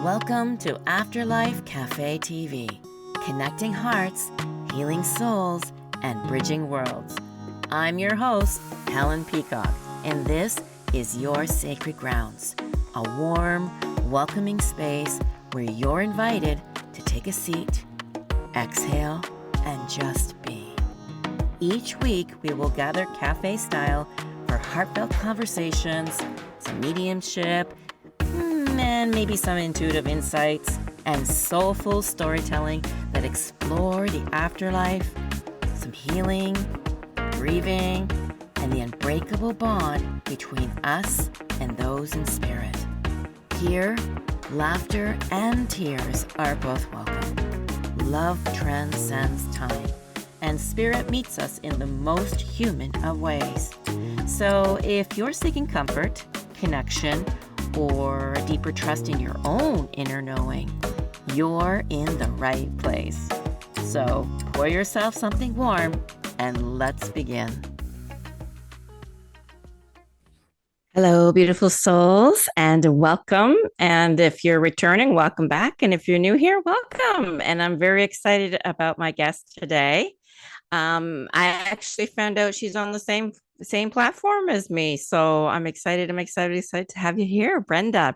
Welcome to Afterlife Café TV, connecting hearts, healing souls, and bridging worlds. I'm your host, Helen Peacock, and this is your sacred grounds, a warm, welcoming space where you're invited to take a seat, exhale, and just be. Each week, we will gather cafe style for heartfelt conversations, some mediumship, and maybe some intuitive insights and soulful storytelling that explore the afterlife, some healing, grieving, and the unbreakable bond between us and those in spirit. Here, laughter and tears are both welcome. Love transcends time, and spirit meets us in the most human of ways. So if you're seeking comfort, connection, or a deeper trust in your own inner knowing, you're in the right place. So pour yourself something warm and let's begin. Hello, beautiful souls, and welcome. And if you're returning, welcome back. And if you're new here, welcome. And I'm very excited about my guest today. I actually found out she's on the same platform as me. So I'm excited to have you here, Brenda.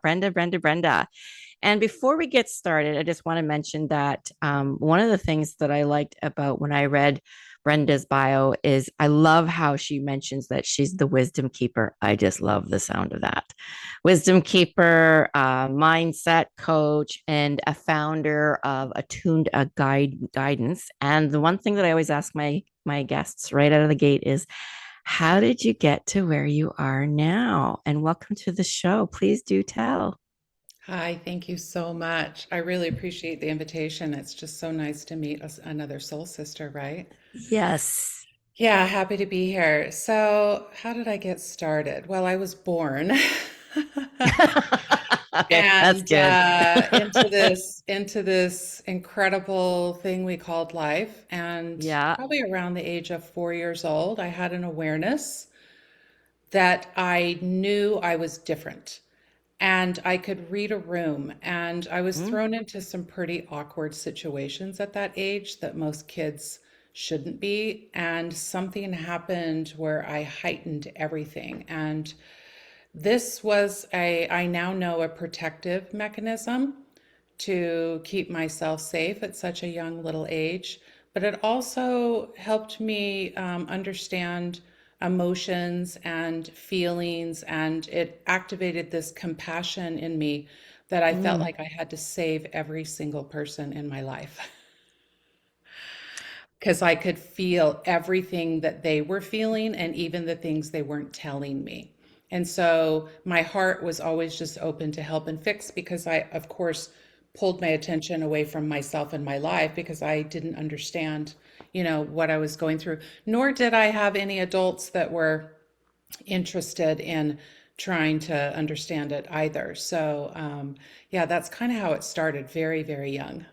And before we get started, I just want to mention that one of the things that I liked about when I read Brenda's bio is I love how she mentions that she's the wisdom keeper. I just love the sound of that. Wisdom keeper, mindset coach, and a founder of Attuned Guidance. And the one thing that I always ask my guests right out of the gate is, how did you get to where you are now? And welcome to the show. Please do tell. Hi, thank you so much. I really appreciate the invitation. It's just so nice to meet another soul sister, right? Yes. Yeah, happy to be here. So, how did I get started? Well, I was born That's and good. into this incredible thing we called life. And Yeah. probably around the age of 4 years old, I had an awareness that I knew I was different. And I could read a room, and I was Mm, thrown into some pretty awkward situations at that age that most kids shouldn't be. And something happened where I heightened everything. And this was I now know, a protective mechanism to keep myself safe at such a young little age. But it also helped me understand emotions and feelings, and it activated this compassion in me that I felt mm. like I had to save every single person in my life because I could feel everything that they were feeling and even the things they weren't telling me. And so my heart was always just open to help and fix, because I, of course, pulled my attention away from myself and my life because I didn't understand, what I was going through. Nor did I have any adults that were interested in trying to understand it either. So, yeah, that's kind of how it started, very, very young.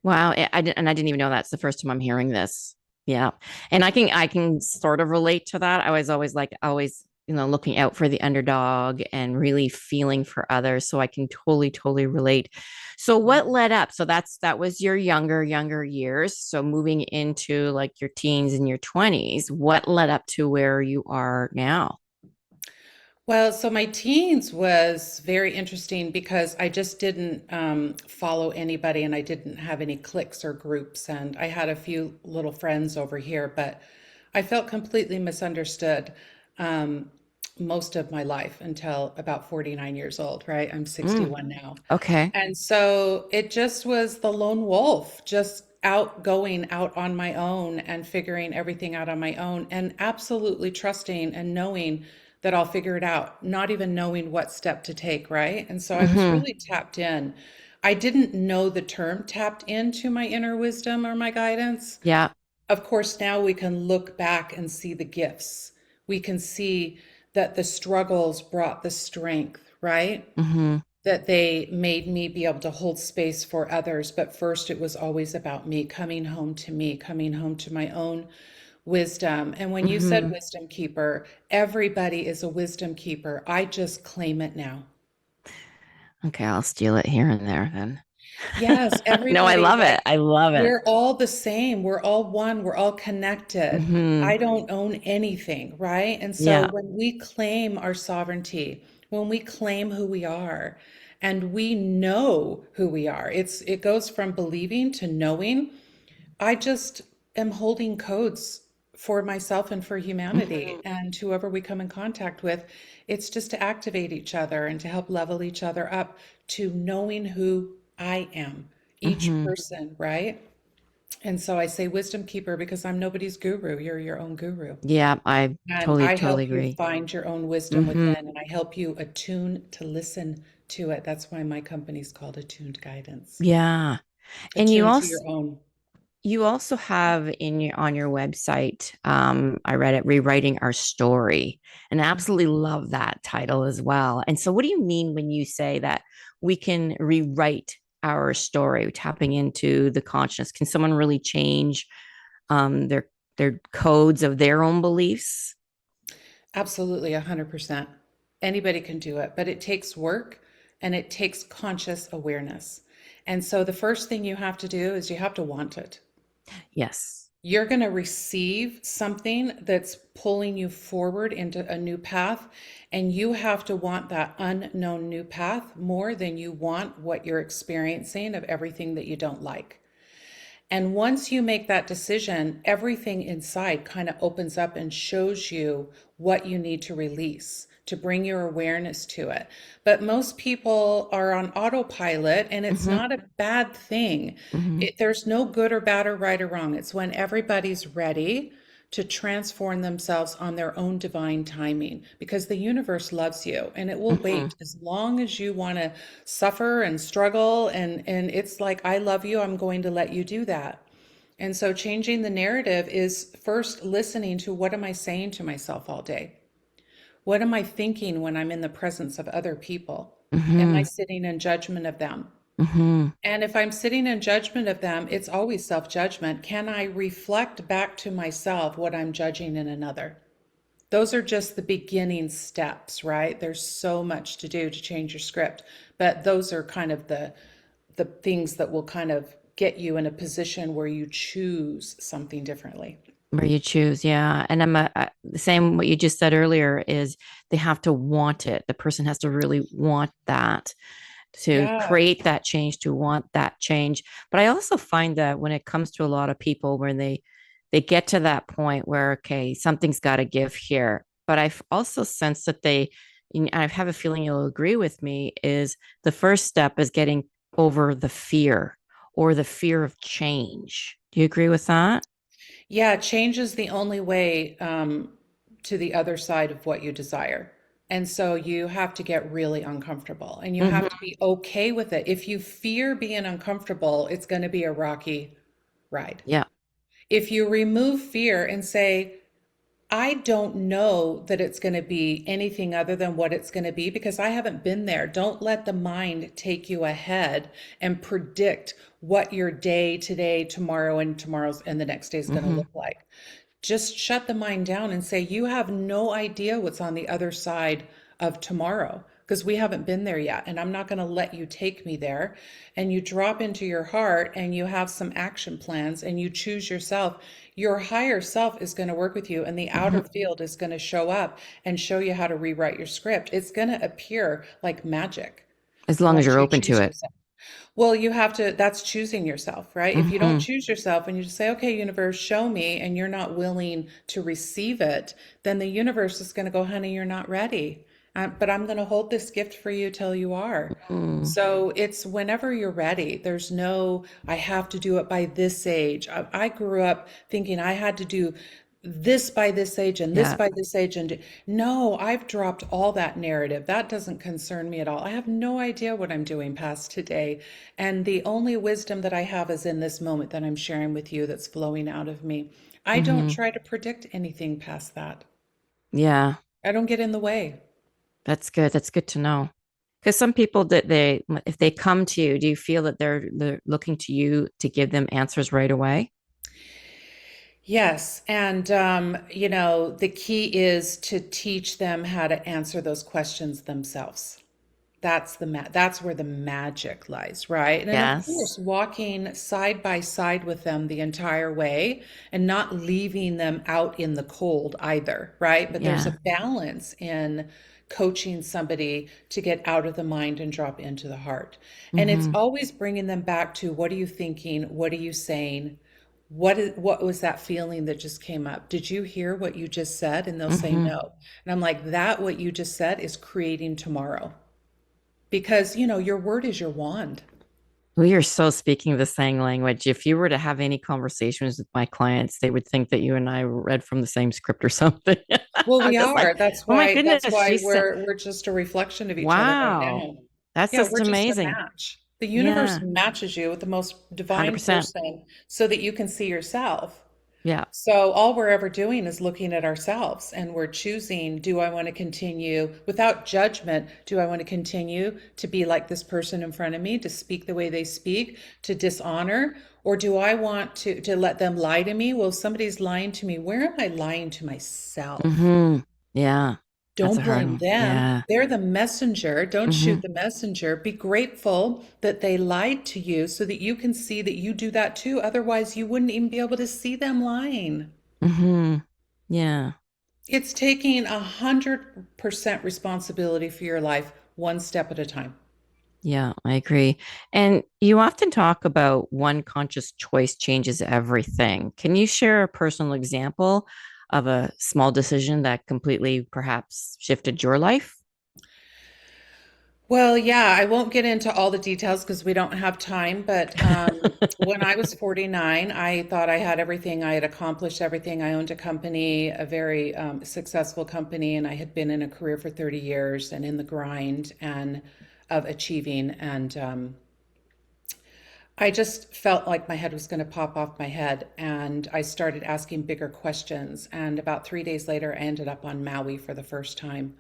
Wow. I didn't even know that's the first time I'm hearing this. Yeah. And I can sort of relate to that. I was always, looking out for the underdog and really feeling for others. So I can totally relate. So what led up? So that was your younger years. So moving into like your teens and your 20s, what led up to where you are now? Well, so my teens was very interesting because I just didn't follow anybody, and I didn't have any cliques or groups. And I had a few little friends over here, but I felt completely misunderstood um, most of my life until about 49 years old, right? I'm Mm, 61 now. okay. And so it just was the lone wolf, just out going out on my own and figuring everything out on my own, and absolutely trusting and knowing that I'll figure it out, not even knowing what step to take, right? And so I was Hmm. really tapped in. I didn't know the term tapped into my inner wisdom or my guidance. Yeah. Of course, now we can look back and see the gifts. We can see that the struggles brought the strength, right? Hmm. That they made me be able to hold space for others. But first, it was always about me, coming home to my own wisdom. And when you said Hmm. wisdom keeper, everybody is a wisdom keeper. I just claim it now. Okay, I'll steal it here and there then. Yes, No, I everybody, love like, it. I love it. we're all the same. We're all one. We're all connected. Hmm. I don't own anything, right? And so Yeah. when we claim our sovereignty, when we claim who we are, and we know who we are, it goes from believing to knowing. I just am holding codes for myself and for humanity Hmm. and whoever we come in contact with. It's just to activate each other and to help level each other up to knowing who I am, each Hmm. person, right? And so I say wisdom keeper because I'm nobody's guru. You're your own guru. Yeah, I And totally, I totally help you agree. find your own wisdom Hmm. within and I help you attune to listen to it. That's why my company's called Attuned Guidance. Yeah. And Attune to your own. you also have in your on your website, I read it, rewriting our story, and I absolutely love that title as well. And so, what do you mean when you say that we can rewrite our story, tapping into the consciousness? Can someone really change their codes of their own beliefs? Absolutely, 100%. Anybody can do it, but it takes work and it takes conscious awareness. And so the first thing you have to do is you have to want it. Yes. You're going to receive something that's pulling you forward into a new path, and you have to want that unknown new path more than you want what you're experiencing of everything that you don't like. And once you make that decision, everything inside kind of opens up and shows you what you need to release to bring your awareness to it. But most people are on autopilot, and it's Hmm. not a bad thing. Hmm. There's no good or bad or right or wrong. It's when everybody's ready to transform themselves on their own divine timing because the universe loves you and it will Hmm. wait as long as you want to suffer and struggle and it's like I love you, I'm going to let you do that. And so changing the narrative is first listening to what am I saying to myself all day? What am I thinking when I'm in the presence of other people? Am I Hmm. sitting in judgment of them? Hmm. And if I'm sitting in judgment of them, it's always self-judgment. Can I reflect back to myself what I'm judging in another? Those are just the beginning steps, right? There's so much to do to change your script, but those are kind of the things that will kind of get you in a position where you choose something differently. Where you choose, yeah. And the same. What you just said earlier is they have to want it. The person has to really want that to Yeah. create that change, to want that change. But I also find that when it comes to a lot of people, when they get to that point where okay, something's got to give here. But I've also sensed that and I have a feeling you'll agree with me, is the first step is getting over the fear or the fear of change. Do you agree with that? Yeah, change is the only way to the other side of what you desire. And so you have to get really uncomfortable and you have to Hmm. be okay with it. If you fear being uncomfortable, it's going to be a rocky ride. Yeah. If you remove fear and say, I don't know that it's going to be anything other than what it's going to be because I haven't been there. Don't let the mind take you ahead and predict what your day today, tomorrow, and tomorrow's and the next day is going to Hmm. look like. Just shut the mind down and say, you have no idea what's on the other side of tomorrow because we haven't been there yet. And I'm not going to let you take me there. And you drop into your heart and you have some action plans and you choose yourself. Your higher self is going to work with you, and the outer Hmm. field is going to show up and show you how to rewrite your script. It's going to appear like magic As long as once you're you open to choose it. yourself. Well, you have to, that's choosing yourself, right? If you don't Hmm. choose yourself and you just say, okay, universe, show me, and you're not willing to receive it, then the universe is going to go, honey, you're not ready. But I'm going to hold this gift for you till you are. Hmm. So it's whenever you're ready. There's no, I have to do it by this age. I grew up thinking I had to do this by this age and this Yeah. by this age. No, I've dropped all that narrative. That doesn't concern me at all. I have no idea what I'm doing past today. And the only wisdom that I have is in this moment that I'm sharing with you that's flowing out of me. I don't Hmm. try to predict anything past that. Yeah. I don't get in the way. That's good. That's good to know. Because some people that if they come to you, do you feel that they're looking to you to give them answers right away? Yes, and the key is to teach them how to answer those questions themselves. That's where the magic lies, right? And then of Yes. course, walking side by side with them the entire way and not leaving them out in the cold either, right? But there's a Yeah. balance in coaching somebody to get out of the mind and drop into the heart. And it's Hmm. always bringing them back to, what are you thinking? What are you saying? What was that feeling that just came up? Did you hear what you just said? And they'll say Hmm. no. And I'm like, that what you just said is creating tomorrow. Because, your word is your wand. We are so speaking the same language. If you were to have any conversations with my clients, they would think that you and I read from the same script or something. Well, I'm we just like, are. That's oh my why that's goodness, why she said, we're just a reflection of each other right wow, now. that's Yeah, just we're just a amazing. match. The universe Yeah, matches you with the most divine 100%. person so that you can see yourself. Yeah. So all we're ever doing is looking at ourselves and we're choosing, do I want to continue without judgment? Do I want to continue to be like this person in front of me, to speak the way they speak, to dishonor? Or do I want to let them lie to me? Well, if somebody's lying to me, where am I lying to myself? Hmm. Yeah. That's a Don't hard blame one. them. Yeah. They're the messenger. Don't Hmm. shoot the messenger. Be grateful that they lied to you so that you can see that you do that too. Otherwise, you wouldn't even be able to see them lying. Hmm. Yeah. It's taking 100% responsibility for your life, one step at a time. Yeah, I agree. And you often talk about one conscious choice changes everything. Can you share a personal example of a small decision that completely perhaps shifted your life? Well, yeah, I won't get into all the details because we don't have time. But when I was 49, I thought I had everything. I had accomplished everything. I owned a company, a very successful company, and I had been in a career for 30 years and in the grind and of achieving. And I just felt like my head was going to pop off my head. And I started asking bigger questions. And about 3 days later, I ended up on Maui for the first time.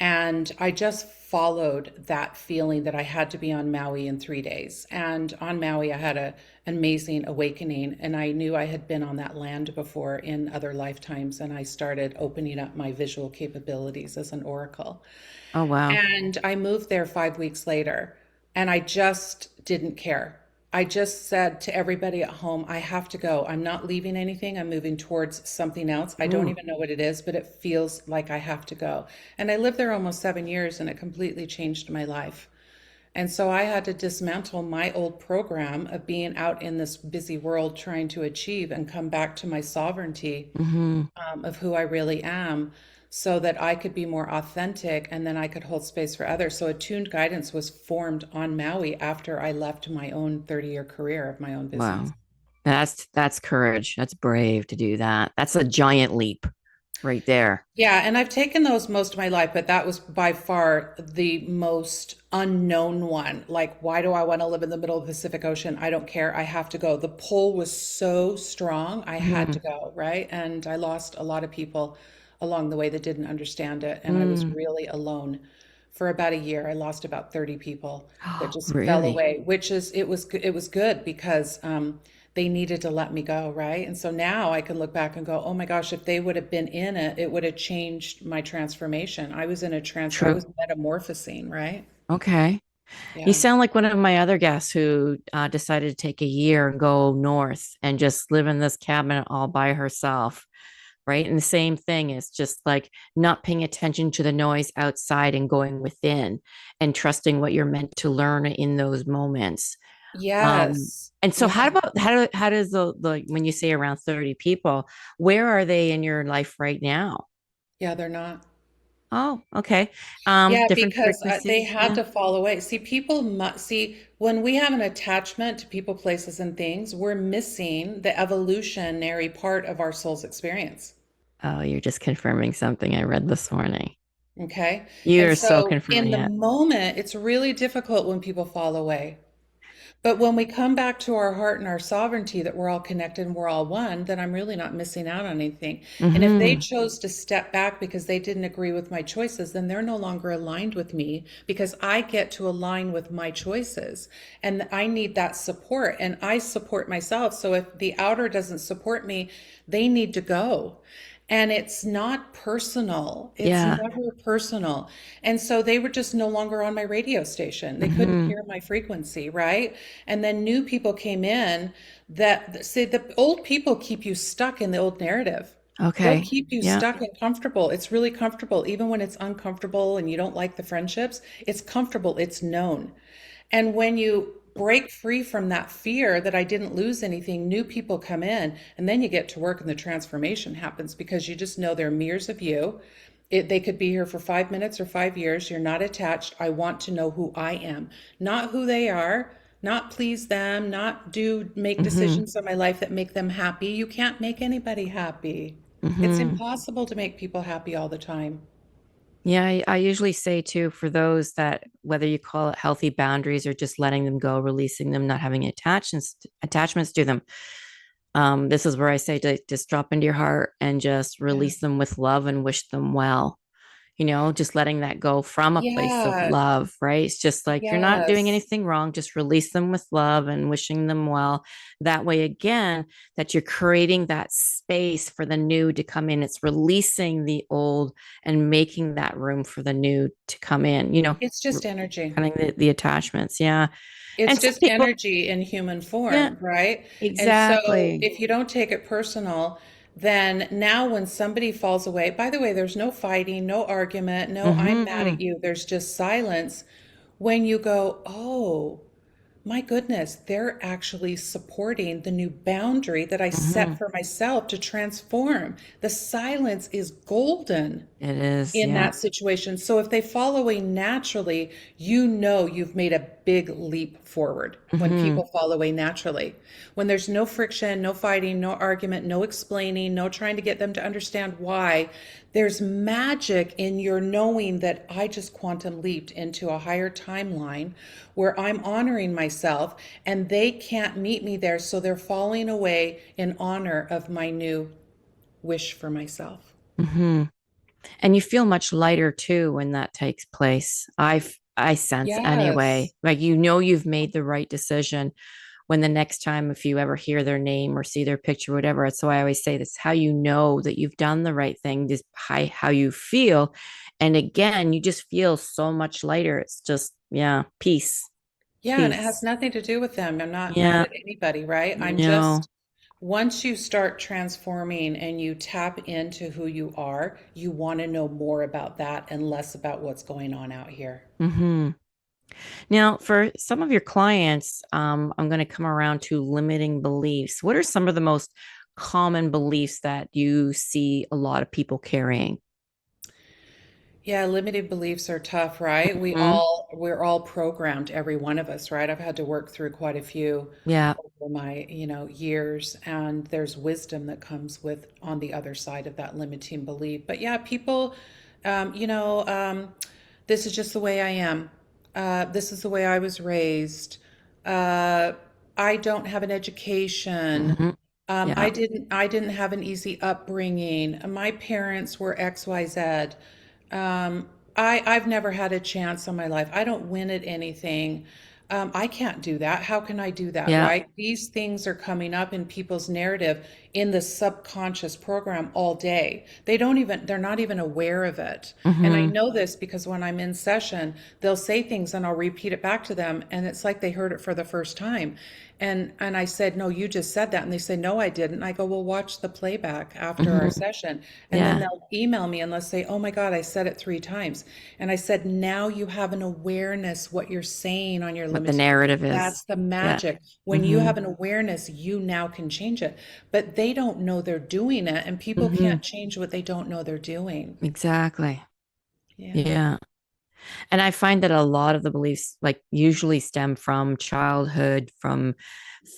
And I just followed that feeling that I had to be on Maui in 3 days. And on Maui, I had an amazing awakening. And I knew I had been on that land before in other lifetimes. And I started opening up my visual capabilities as an oracle. Oh, wow. And I moved there 5 weeks later, and I just didn't care. I just said to everybody at home, I have to go. I'm not leaving anything. I'm moving towards something else. I don't Ooh. even know what it is, but it feels like I have to go. And I lived there almost 7 years, and it completely changed my life. And so I had to dismantle my old program of being out in this busy world trying to achieve and come back to my sovereignty Hmm. of who I really am so that I could be more authentic and then I could hold space for others. So attuned guidance was formed on Maui after I left my own 30-year career of my own business. Wow. That's courage. That's brave to do that. That's a giant leap right there. Yeah, and I've taken those most of my life, but that was by far the most unknown one. Like, why do I want to live in the middle of the Pacific Ocean? I don't care. I have to go. The pull was so strong. I had to Hmm. go, right? And I lost a lot of people along the way that didn't understand it. And I was Mm. really alone for about a year. I lost about 30 people that just fell Really? away, which is it was good because they needed to let me go, right? And so now I can look back and go, oh my gosh, if they would have been in it, it would have changed my transformation. I True. was metamorphosing, right? Okay. You Yeah. sound like one of my other guests who decided to take a year and go north and just live in this cabin all by herself, right? And the same thing is just like not paying attention to the noise outside and going within and trusting what you're meant to learn in those moments. Um, Yes. and so Yeah. how does the when you say around 30 people, where are they in your life right now? Yeah, they're not. Oh, okay. Yeah, Different because they frequencies. had Yeah. to fall away. See, people must see when we have an attachment to people, places, and things, we're missing the evolutionary part of our soul's experience. Oh, you're just confirming something I read this morning. Okay. And You're so so in confirming the it. moment, it's really difficult when people fall away. But when we come back to our heart and our sovereignty that we're all connected and we're all one, then I'm really not missing out on anything. And if they Hmm. chose to step back because they didn't agree with my choices, then they're no longer aligned with me because I get to align with my choices. And I need that support and I support myself. So if the outer doesn't support me, they need to go. and it's not personal. It's Yeah. never personal. And so they were just no longer on my radio station. They couldn't Hmm. hear my frequency, right? And then new people came in that say the old people keep you stuck in the old narrative. They'll Okay. keep you Yeah. stuck and comfortable. It's really comfortable, even when it's uncomfortable and you don't like the friendships. It's comfortable, it's known. And when you break free from that fear that I didn't lose anything, new people come in, and then you get to work and the transformation happens because you just know they're mirrors of you. They could be here for 5 minutes or 5 years. You're not attached. I want to know who I am, not who they are, not please them, not do make Hmm. decisions in my life that make them happy. You can't make anybody happy. It's Hmm. impossible to make people happy all the time. Yeah, I usually say too, for those that whether you call it healthy boundaries or just letting them go, releasing them, not having attachments to them. This is where I say to just drop into your heart and just Yeah. release them with love and wish them well. Just letting that go from a place of Yes. love, right? It's just like you're not doing Yes. anything wrong, just release them with love and wishing them well. That way, again, that you're creating that space for the new to come in. It's releasing the old and making that room for the new to come in, It's just energy. cutting the attachments. Yeah. It's And some just people, energy in human yeah, form, right? And so exactly. if you don't take it personal, then now when somebody falls away, by the way, there's no fighting, no argument, no, I'm mad Hmm. at you. There's just silence. When you go, oh, my goodness, they're actually supporting the new boundary that I set Hmm. for myself to transform. The silence is golden It is. in Yeah. that situation. So if they fall away naturally, you know you've made a big leap forward when Hmm. people fall away naturally. When there's no friction, no fighting, no argument, no explaining, no trying to get them to understand why, there's magic in your knowing that I just quantum leaped into a higher timeline where I'm honoring myself and they can't meet me there. So they're falling away in honor of my new wish for myself. Hmm. And you feel much lighter too when that takes place. I sense anyway. Yes. Like you've made the right decision when the next time if you ever hear their name or see their picture, whatever. So I always say this how you know that you've done the right thing, just how you feel. And again, you just feel so much lighter. It's just, yeah, peace. Yeah, and it has Peace. nothing to do with them. I'm not mad Yeah. at anybody, right? I'm No. just, once you start transforming and you tap into who you are, you want to know more about that and less about what's going on out here. Hmm. Now, for some of your clients, I'm going to come around to limiting beliefs. What are some of the most common beliefs that you see a lot of people carrying? Yeah, limited beliefs are tough, right? Hmm. We're all programmed, every one of us, right? I've had to work through quite a few Yeah. over my, years, and there's wisdom that comes with on the other side of that limiting belief. But yeah, people, um, you know, um, this is just the way I am. This is the way I was raised. Uh, I don't have an education. Hmm. Yeah. I didn't have an easy upbringing. My parents were XYZ. I've never had a chance in my life. I don't win at anything. I can't do that. How can I do that, Yeah. right? These things are coming up in people's narrative in the subconscious program all day. They're not even aware of it. And I Hmm. know this because when I'm in session, they'll say things and I'll repeat it back to them. And it's like they heard it for the first time. And I said, no, you just said that. And they say, no, I didn't. I go, well, watch the playback after our Hmm. session. And then Yeah. they'll email me and they'll say, oh my God, I said it 3 times. And I said, now you have an awareness what you're saying on your What the limited belief. narrative is. That's the Yeah. magic. When you Hmm. have an awareness, you now can change it. But they don't know they're doing it, and people Hmm. can't change what they don't know they're doing. Exactly. Yeah. Yeah. And I find that a lot of the beliefs like usually stem from childhood, from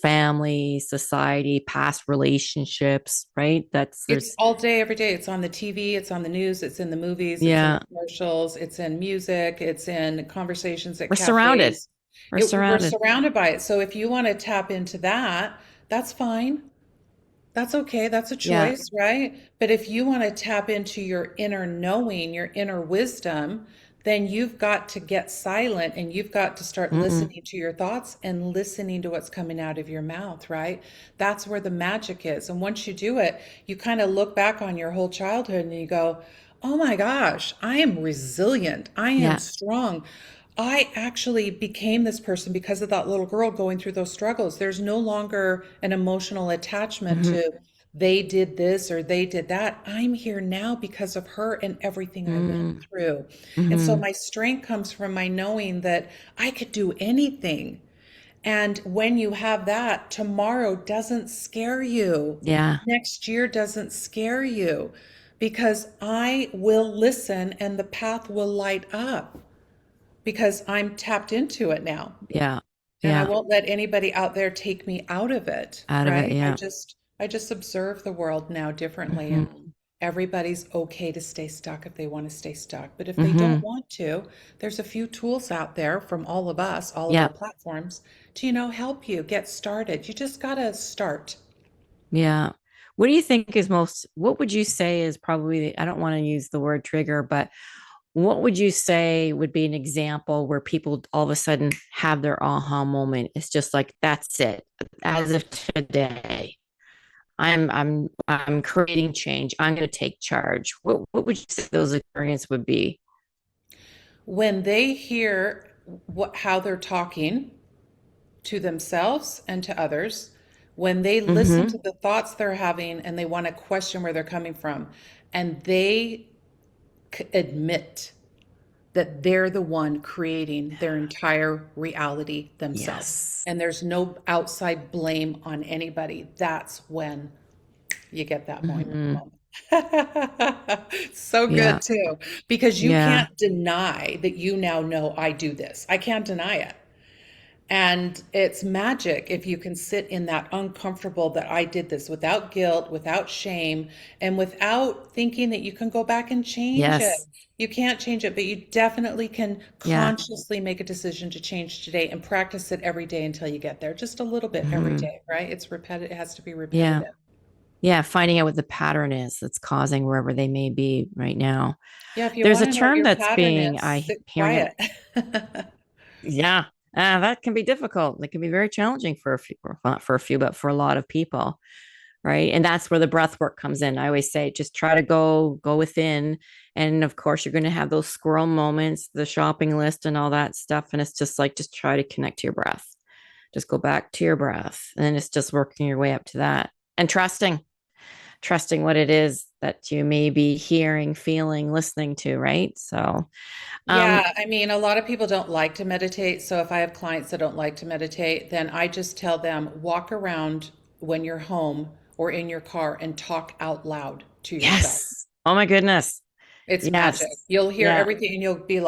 family, society, past relationships, right? It's all day, every day. It's on the TV, it's on the news, it's in the movies, it's in the Yeah, commercials, it's in music, it's in conversations at we're surrounded. cafes. We're We're surrounded. surrounded by it. So if you want to tap into that, that's fine. That's okay. That's a Yeah. choice, right? But if you want to tap into your inner knowing, your inner wisdom, then you've got to get silent and you've got to start Mm-mm. listening to your thoughts and listening to what's coming out of your mouth, right? That's where the magic is. And once you do it, you kind of look back on your whole childhood and you go, oh my gosh, I am resilient. I am Yeah. strong. I actually became this person because of that little girl going through those struggles. There's no longer an emotional attachment Mm-hmm. to they did this or they did that. I'm here now because of her and everything I went through. And so Mm-hmm. my strength comes from my knowing that I could do anything. And when you have that, tomorrow doesn't scare you. Yeah. Next year doesn't scare you because I will listen and the path will light up because I'm tapped into it now. Yeah. And I Yeah. won't let anybody out there take me out of it, Out of it. right? I Yeah. just I just observe the world now differently and Mm-hmm. everybody's okay to stay stuck if they want to stay stuck. But if they don't Mm-hmm. want to, there's a few tools out there from all of us, all of our Yeah. platforms to, help you get started. You just got to start. Yeah. What do you think is what would you say is probably, I don't want to use the word trigger, but what would you say would be an example where people all of a sudden have their aha moment? It's just like, that's it. As of today, I'm creating change. I'm going to take charge. What would you say those experiences would be? When they hear how they're talking to themselves and to others, when they listen Mm-hmm. to the thoughts they're having and they want to question where they're coming from, and they admit that they're the one creating their entire reality themselves. Yes. And there's no outside blame on anybody. That's when you get that Mm-hmm. moment. So Yeah. good too, because you Yeah. can't deny that you now know I do this. I can't deny it. And it's magic if you can sit in that uncomfortable that I did this without guilt, without shame, and without thinking that you can go back and change it. Yes. You can't change it, but you definitely can Yeah. consciously make a decision to change today and practice it every day until you get there. Just a little bit every Mm-hmm. day, right? It's repetitive, it has to be Yeah. repetitive. Yeah. Finding out what the pattern is that's causing wherever they may be right now. Yeah, if you There's want a to know what term your that's pattern being, is, sit hearing it. quiet. Yeah. That can be difficult. It can be very challenging for a few, not for a few, but for a lot of people. Right. And that's where the breath work comes in. I always say, just try to go within. And of course, you're going to have those squirrel moments, the shopping list and all that stuff. And it's just like, just try to connect to your breath. Just go back to your breath. And then it's just working your way up to that and trusting what it is that you may be hearing, feeling, listening to. Right. So, um, Yeah, I mean, a lot of people don't like to meditate. So if I have clients that don't like to meditate, then I just tell them walk around when you're home or in your car and talk out loud to yourself. yes. Oh my goodness. It's Yes. magic. You'll hear Yeah. everything and you'll be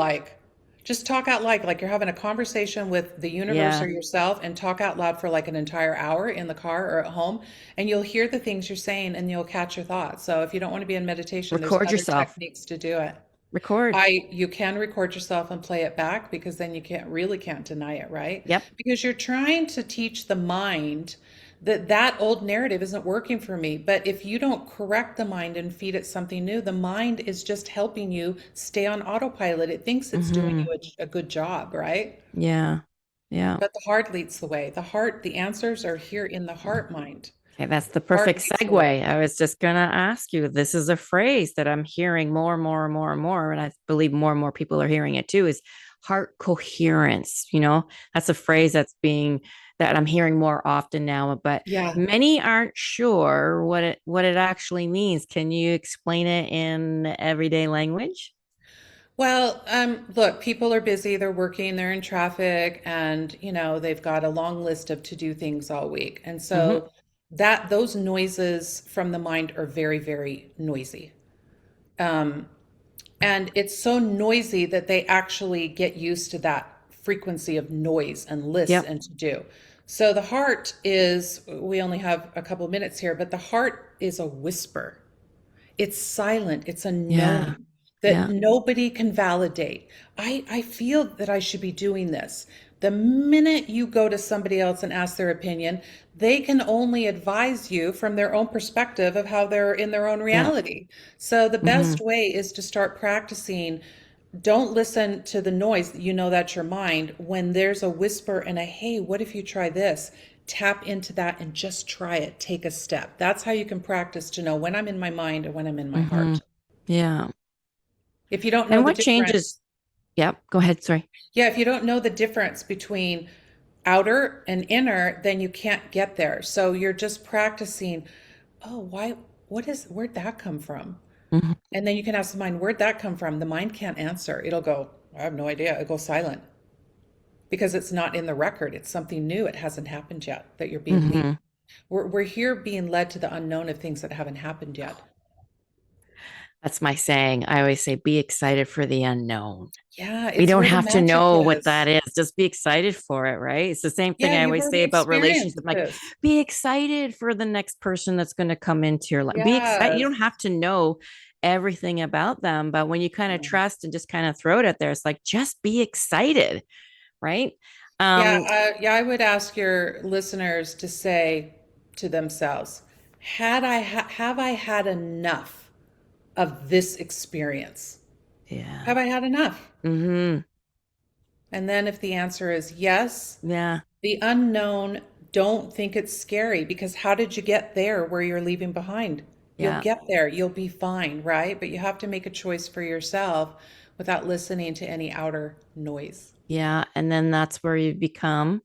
just talk out loud, like you're having a conversation with the universe or Yeah. yourself, and talk out loud for like an entire hour in the car or at home. And you'll hear the things you're saying and you'll catch your thoughts. So if you don't want to be in meditation, there's Record other yourself. techniques to do it. Record. You can record yourself and play it back because then you can't deny it, right? Yep. Because you're trying to teach the mind that that old narrative isn't working for me. But if you don't correct the mind and feed it something new, the mind is just helping you stay on autopilot. It thinks it's doing Hmm. you a good job, right? Yeah. Yeah. But the heart leads the way. The heart, the answers are here in the heart mind. Okay, that's the Heart perfect leads the way. segue. I was just going to ask you. This is a phrase that I'm hearing more and more and more and more, and I believe more and more people are hearing it too. Is heart coherence. That's a phrase that I'm hearing more often now. But Yeah. many aren't sure what it actually means. Can you explain it in everyday language? Well, look, people are busy, they're working, they're in traffic, and they've got a long list of to-do things all week. And Hmm. so that those noises from the mind are very, very noisy. Um, and it's so noisy that they actually get used to that frequency of noise and lists Yep. and to do. So the heart is, we only have a couple minutes here, but the heart is a whisper. It's silent. It's a Yeah. knowing that Yeah. nobody can validate. I feel that I should be doing this. The minute you go to somebody else and ask their opinion, they can only advise you from their own perspective of how they're in their own Yeah. reality. So the Hmm. best way is to start practicing. don't listen to the noise. You know that's your mind. When there's a whisper and a, hey, what if you try this? Tap into that and just try it. Take a step. That's how you can practice to know when I'm in my mind and when I'm in my Mm-hmm. heart. Yeah. If you don't know And the what changes? difference, Yep. Go ahead. Sorry. yeah, if you don't know the difference between outer and inner, then you can't get there. So you're just practicing, oh, why, where'd that come from? Mhm. And then you can ask the mind, where'd that come from? The mind can't answer. It'll go, I have no idea. It'll go silent because it's not in the record. It's something new. It hasn't happened yet that you're being lead. Mm-hmm. We're here being led to the unknown of things that haven't happened yet. That's my saying. I always say, be excited for the unknown. Yeah, We it's don't where the have to magic know what that is. is. Just be excited for it, right? It's the same thing Yeah, I you've always already say about relationships. experienced Like, this. be excited for the next person that's going to come into your life. Be excited. You Yes. don't have to know everything about them, but when you kind of trust and just kind of throw it out there, it's like, just be excited, right? Yeah, Um, yeah, I would ask your listeners to say to themselves, have I had enough of this experience? yeah. Have I had enough? Mm-hmm. And then if the answer is yes, Yeah. the unknown, don't think it's scary because how did you get there where you're leaving behind? You'll Yeah. get there, you'll be fine, right? But you have to make a choice for yourself without listening to any outer noise. Yeah. And then that's where you become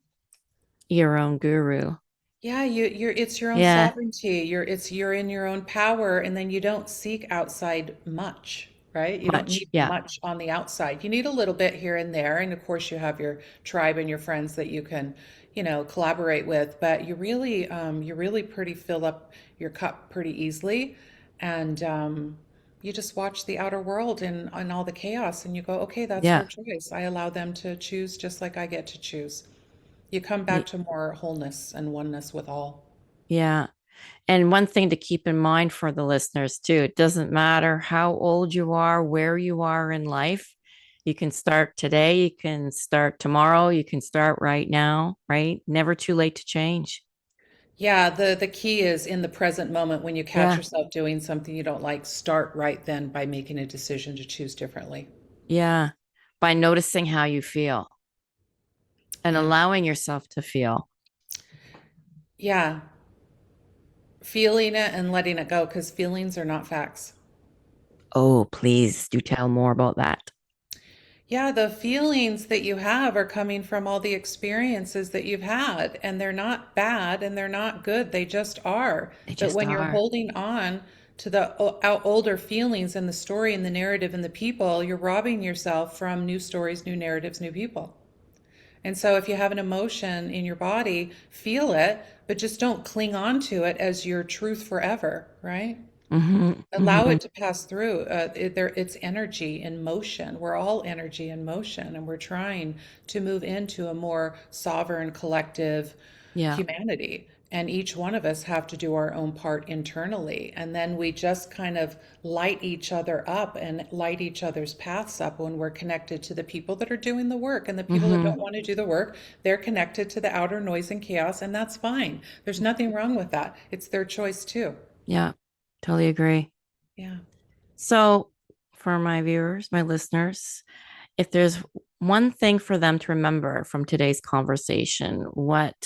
your own guru. Yeah, you're it's your own Yeah. sovereignty. You're in your own power, and then you don't seek outside much, right? You don't Much. need Yeah. much on the outside. You need a little bit here and there, and of course you have your tribe and your friends that you can, collaborate with. But you really pretty fill up your cup pretty easily, and you just watch the outer world and all the chaos, and you go, okay, that's their Yeah. choice. I allow them to choose just like I get to choose. You come back Y- to more wholeness and oneness with all. Yeah. And one thing to keep in mind for the listeners too, it doesn't matter how old you are, where you are in life. You can start today, you can start tomorrow, you can start right now, right? Never too late to change. Yeah, the key is in the present moment when you catch Yeah. yourself doing something you don't like, start right then by making a decision to choose differently. Yeah. By noticing how you feel and Yeah. allowing yourself to feel. Yeah. Feeling it and letting it go because feelings are not facts. Oh, please do tell more about that. Yeah, the feelings that you have are coming from all the experiences that you've had, and they're not bad and they're not good. They just are. They But just when you're are. holding on to the older feelings and the story and the narrative and the people, you're robbing yourself from new stories, new narratives, new people. And so if you have an emotion in your body, feel it, but just don't cling on to it as your truth forever, right? Hmm. Allow Hmm. it to pass through. It's energy in motion. We're all energy in motion, and we're trying to move into a more sovereign, collective Yeah. humanity. And each one of us have to do our own part internally. And then we just kind of light each other up and light each other's paths up when we're connected to the people that are doing the work. And the people that Hmm. don't want to do the work, they're connected to the outer noise and chaos, and that's fine. There's nothing wrong with that. It's their choice too. Yeah. Totally agree. Yeah. So, for my viewers, my listeners, if there's one thing for them to remember from today's conversation, what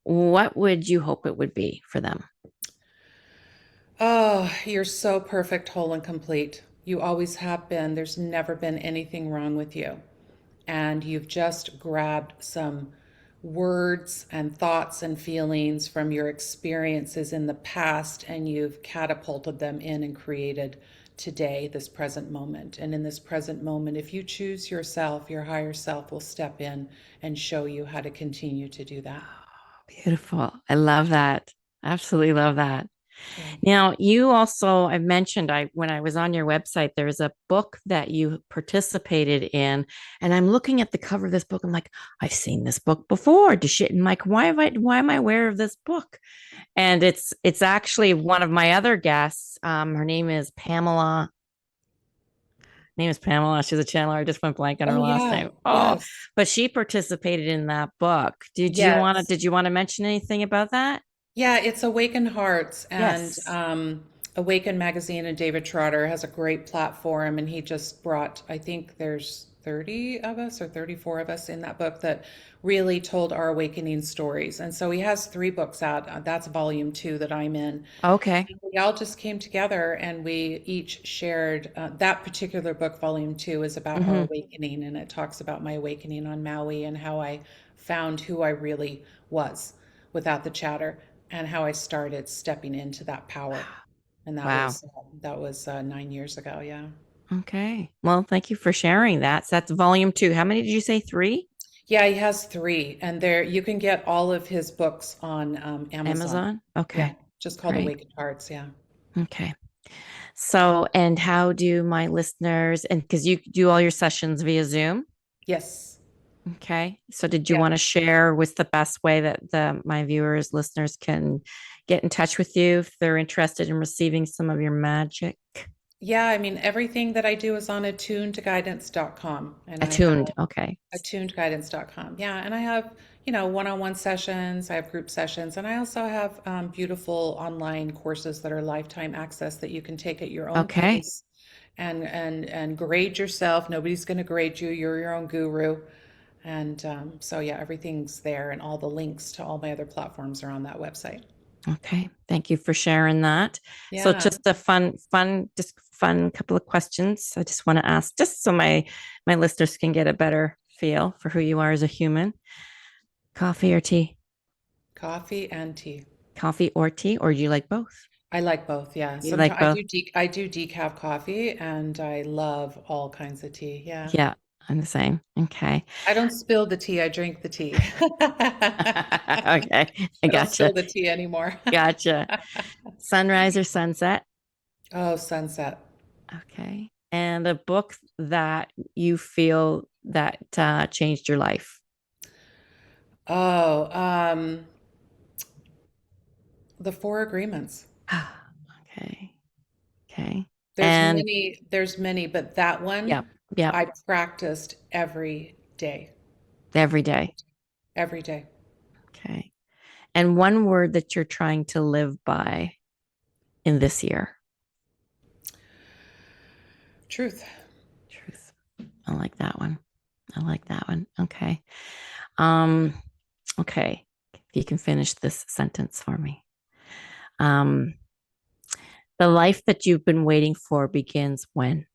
would you hope it would be for them? Oh, you're so perfect, whole, and complete. You always have been. There's never been anything wrong with you. And you've just grabbed some words and thoughts and feelings from your experiences in the past and you've catapulted them in and created today, this present moment. And in this present moment, if you choose yourself, your higher self will step in and show you how to continue to do that. Beautiful. I love that. Absolutely love that. Yeah. Now, you also, I mentioned I when I was on your website, there's a book that you participated in, and I'm looking at the cover of this book. I'm like, I've seen this book before. Does shit? And like, why am I aware of this book? And it's actually one of my other guests. Her name is Pamela. Name is Pamela. She's a channeler. I just went blank on her Oh, last yeah. name. Oh, Yes. but she participated in that book. Yes. Did you want to mention anything about that? Yeah, it's Awakened Hearts, and Yes. Awaken magazine, and David Trotter has a great platform, and he just brought, I think there's 30 of us or 34 of us in that book that really told our awakening stories. And so he has 3 books out. That's volume 2 that I'm in. Okay. We all just came together and we each shared that particular book. Volume 2 is about our Hmm. awakening, and it talks about my awakening on Maui and how I found who I really was without the chatter, and how I started stepping into that power. And Wow. that was 9 years ago. Yeah. Okay. Well, thank you for sharing that. So that's volume 2. How many did you say? 3? Yeah, he has 3, and there you can get all of his books on Amazon. Amazon? Yeah, Okay. just called Great. Awakened Hearts. Yeah. Okay. So, and how do my listeners, and because you do all your sessions via Zoom? Yes. Okay. So, did you Yeah. want to share what's the best way that my viewers, listeners can get in touch with you if they're interested in receiving some of your magic? Yeah, I mean, everything that I do is on attunedguidance.com, and I have Attuned. Okay. attunedguidance.com. Yeah, and I have, one-on-one sessions, I have group sessions, and I also have beautiful online courses that are lifetime access that you can take at your own Okay. pace and grade yourself. Nobody's going to grade you. You're your own guru. And so yeah, everything's there, and all the links to all my other platforms are on that website. Okay. Thank you for sharing that. So, Yeah. just a just fun couple of questions I just want to ask, just so my listeners can get a better feel for who you are as a human. Coffee or tea? Coffee and tea. Coffee or tea, or do you like both? I like both, yeah. You like Sometimes both? I do decaf coffee, and I love all kinds of tea. Yeah. Yeah, I'm the same. Okay. I don't spill the tea, I drink the tea. I Okay. I don't gotcha. spill the tea anymore. Gotcha. Sunrise or sunset? Oh, sunset. Okay. And a book that you feel that changed your life? Oh, the Four Agreements. Okay. Okay. There's And many, there's many, but that yeah, one yeah, I practiced every day, every day. every day. Okay. And one word that you're trying to live by in this year? Truth. Truth. I like that one. I like that one. Okay. Um, okay. If you can finish this sentence for me. Um, the life that you've been waiting for begins when?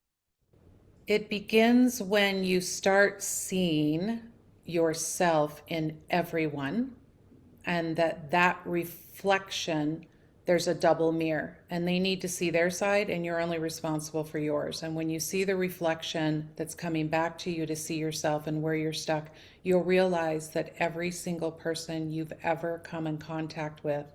It begins when you start seeing yourself in everyone, and that reflection, there's a double mirror, and they need to see their side, and you're only responsible for yours. And when you see the reflection that's coming back to you to see yourself and where you're stuck, you'll realize that every single person you've ever come in contact with,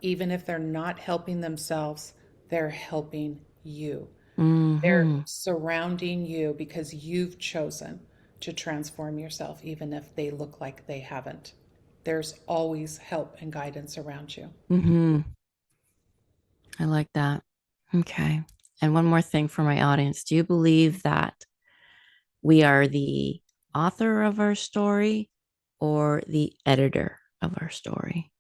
even if they're not helping themselves, they're helping you. They're Hmm. surrounding you because you've chosen to transform yourself, even if they look like they haven't. There's always help and guidance around you. Hmm. I like that. Okay. And one more thing for my audience. Do you believe that we are the author of our story or the editor of our story?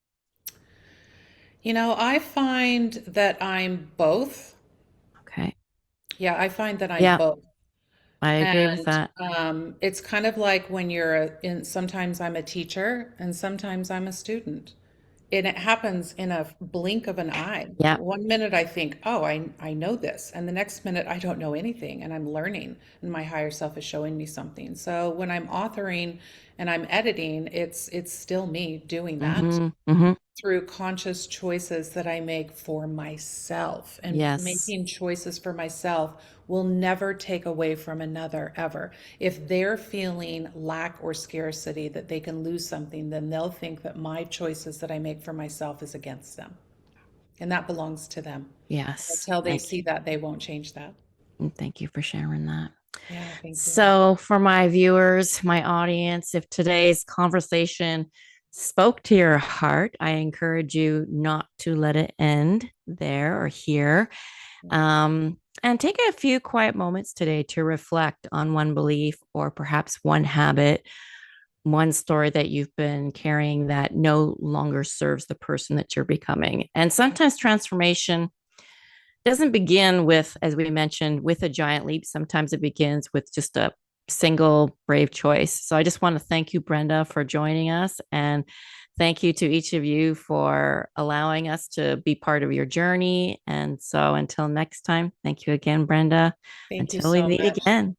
I find that I'm both. Okay. Yeah, I find that I'm Yeah, both. I agree with And that. it's kind of like when sometimes I'm a teacher and sometimes I'm a student. And it happens in a blink of an eye. Yeah. One minute I think, oh, I know this. And the next minute I don't know anything and I'm learning and my higher self is showing me something. So when I'm authoring and I'm editing, it's still me doing that Hmm. Hmm. through conscious choices that I make for myself. And Yes. making choices for myself will never take away from another ever. If they're feeling lack or scarcity, that they can lose something, then they'll think that my choices that I make for myself is against them. And that belongs to them. Yes. Until they Thank see that, they won't change that. you. Thank you for sharing that. Yeah, thank you. So, for my viewers, my audience, if today's conversation spoke to your heart, I encourage you not to let it end there or here. And take a few quiet moments today to reflect on one belief or perhaps one habit, one story that you've been carrying that no longer serves the person that you're becoming. And sometimes transformation doesn't begin with, as we mentioned, with a giant leap. Sometimes it begins with just a single brave choice. So I just want to thank you, Brenda, for joining us. And thank you to each of you for allowing us to be part of your journey. And so until next time, thank you again, Brenda. Thank you Until we so meet much. again,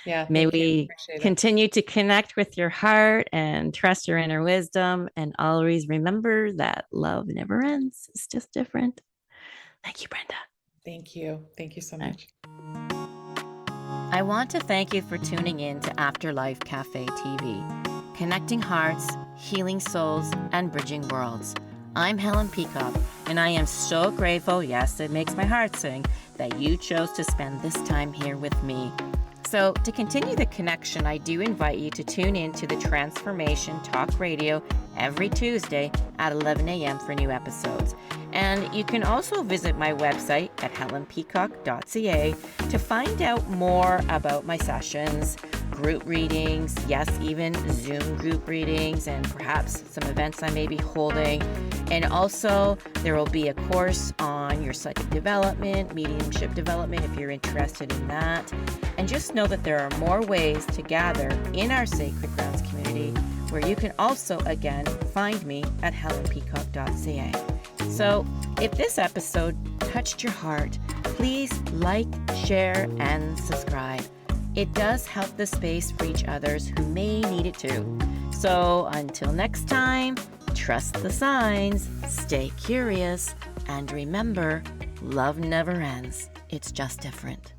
Yeah, may thank you. we Appreciate it. continue to connect with your heart and trust your inner wisdom. And always remember that love never ends. It's just different. Thank you, Brenda. Thank you. Thank you so Bye. much. I want to thank you for tuning in to Afterlife Café TV, connecting hearts, healing souls, and bridging worlds. I'm Helen Peacock, and I am so grateful, yes, it makes my heart sing, that you chose to spend this time here with me. So, to continue the connection, I do invite you to tune in to the Transformation Talk Radio every Tuesday at 11 a.m. for new episodes. And you can also visit my website at helenpeacock.ca to find out more about my sessions, group readings, yes, even Zoom group readings, and perhaps some events I may be holding. And also, there will be a course on your psychic development, mediumship development, if you're interested in that. And just know that there are more ways to gather in our Sacred Grounds community, where you can also, again, find me at helenpeacock.ca. So, if this episode touched your heart, please like, share, and subscribe. It does help the space reach others who may need it too. So, until next time, trust the signs, stay curious, and remember, love never ends. It's just different.